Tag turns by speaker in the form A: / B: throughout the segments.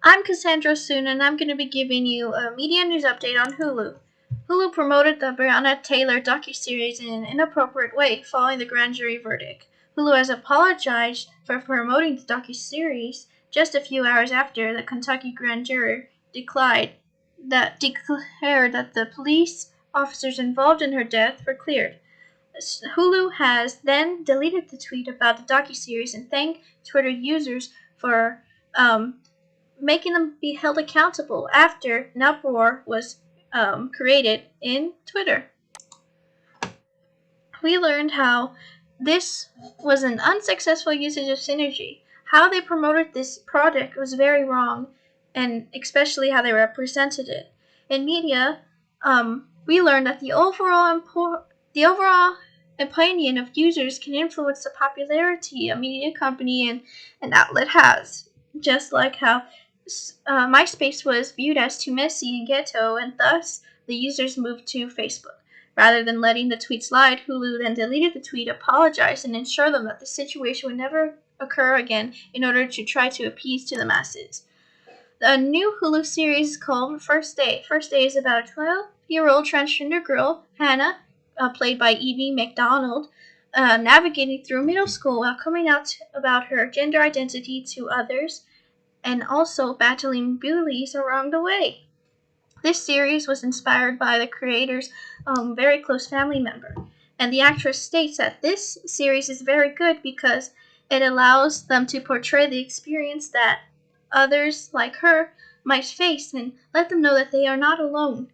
A: I'm Cassandra Soon, and I'm going to be giving you a media news update on Hulu. Hulu promoted the Breonna Taylor docuseries in an inappropriate way following the grand jury verdict. Hulu has apologized for promoting the docuseries just a few hours after the Kentucky grand jury declared that the police officers involved in her death were cleared. Hulu has then deleted the tweet about the docuseries and thanked Twitter users for making them be held accountable after an uproar was created in Twitter. We learned how this was an unsuccessful usage of synergy. How they promoted this product was very wrong, and especially how they represented it. In media, we learned that the overall opinion of users can influence the popularity a media company and an outlet has, just like how MySpace was viewed as too messy and ghetto, and thus the users moved to Facebook. Rather than letting the tweet slide, Hulu then deleted the tweet, apologized, and ensured them that the situation would never occur again in order to try to appease to the masses. The new Hulu series is called First Day. First Day is about a 12-year-old transgender girl, Hannah, played by Evie McDonald, navigating through middle school while coming out about her gender identity to others and also battling bullies along the way. This series was inspired by the creator's very close family member, and the actress states that this series is very good because it allows them to portray the experience that others like her might face and let them know that they are not alone,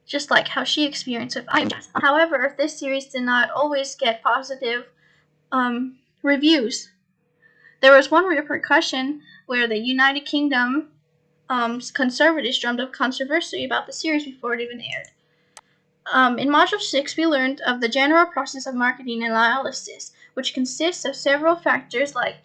A: just like how she experienced with IMAS. However, this series did not always get positive reviews. There was one repercussion where the United Kingdom conservatives drummed up controversy about the series before it even aired. In Module 6, we learned of the general process of marketing analysis, which consists of several factors like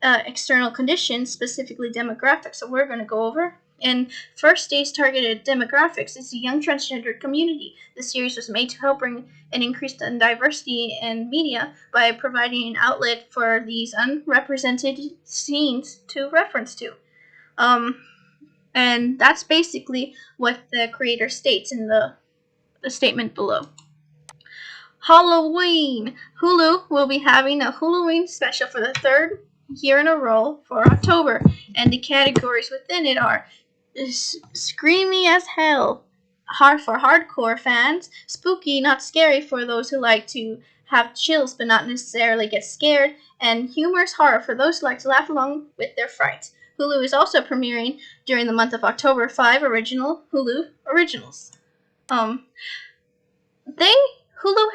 A: external conditions, specifically demographics, that we're going to go over. And First Day's targeted demographics is the young transgender community. The series was made to help bring an increase in diversity in media by providing an outlet for these unrepresented scenes to reference to. And that's basically what the creator states in the statement below. Halloween! Hulu will be having a Halloween special for the third year in a row for October, and the categories within it are screamy as hell for hardcore fans, spooky, not scary for those who like to have chills but not necessarily get scared, and humorous horror for those who like to laugh along with their frights. Hulu is also premiering during the month of October 5 original Hulu originals. Hulu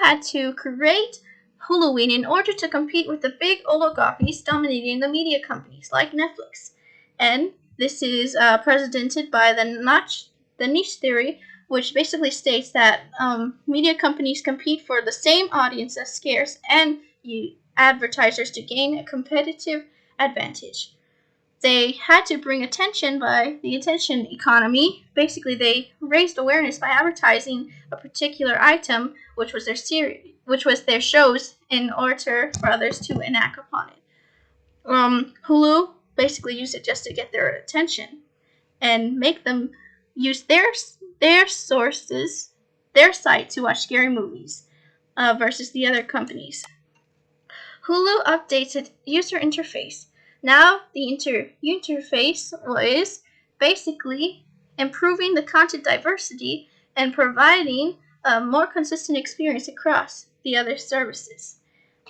A: had to create Halloween in order to compete with the big oligopolies dominating the media companies like Netflix. And this is precedented by the niche theory, which basically states that media companies compete for the same audience as scarce and advertisers to gain a competitive advantage. They had to bring attention by the attention economy. Basically, they raised awareness by advertising a particular item, which was their shows, in order for others to enact upon it. Hulu basically used it just to get their attention and make them use their sources, their site to watch scary movies versus the other companies. Hulu updates its user interface. Now the interface is basically improving the content diversity and providing a more consistent experience across the other services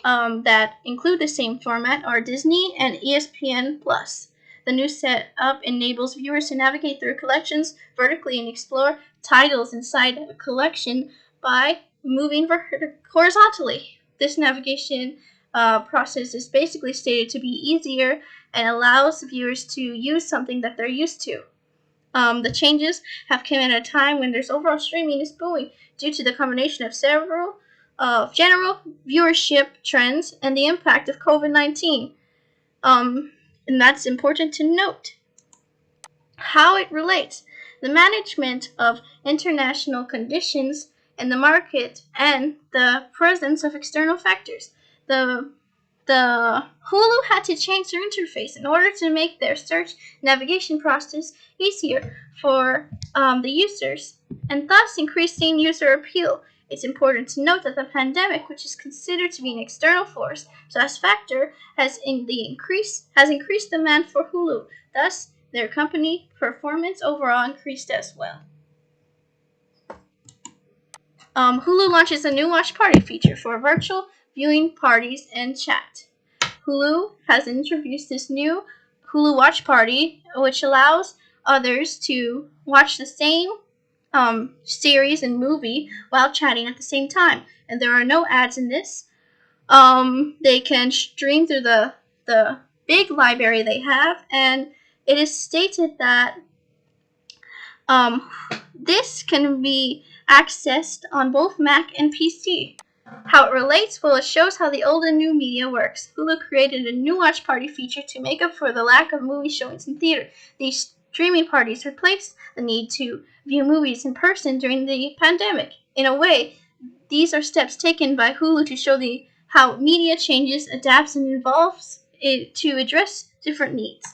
A: that include the same format are Disney and ESPN+. The new setup enables viewers to navigate through collections vertically and explore titles inside a collection by moving horizontally. This navigation process is basically stated to be easier and allows viewers to use something that they're used to. The changes have come at a time when there's overall streaming is booming due to the combination of several general viewership trends and the impact of COVID-19. And that's important to note. How it relates. The management of international conditions in the market and the presence of external factors. The the Hulu had to change their interface in order to make their search navigation process easier for the users, and thus increasing user appeal. It's important to note that the pandemic, which is considered to be an external force, so as factor, has increased demand for Hulu. Thus, their company performance overall increased as well. Hulu launches a new watch party feature for virtual viewing parties and chat. Hulu has introduced this new Hulu Watch Party, which allows others to watch the same series and movie while chatting at the same time. And there are no ads in this. They can stream through the big library they have, and it is stated that um, this can be accessed on both Mac and PC. How it relates? Well, it shows how the old and new media works. Hulu created a new watch party feature to make up for the lack of movie showings in theater. These streaming parties replaced the need to view movies in person during the pandemic. In a way, these are steps taken by Hulu to show how media changes, adapts, and evolves to address different needs.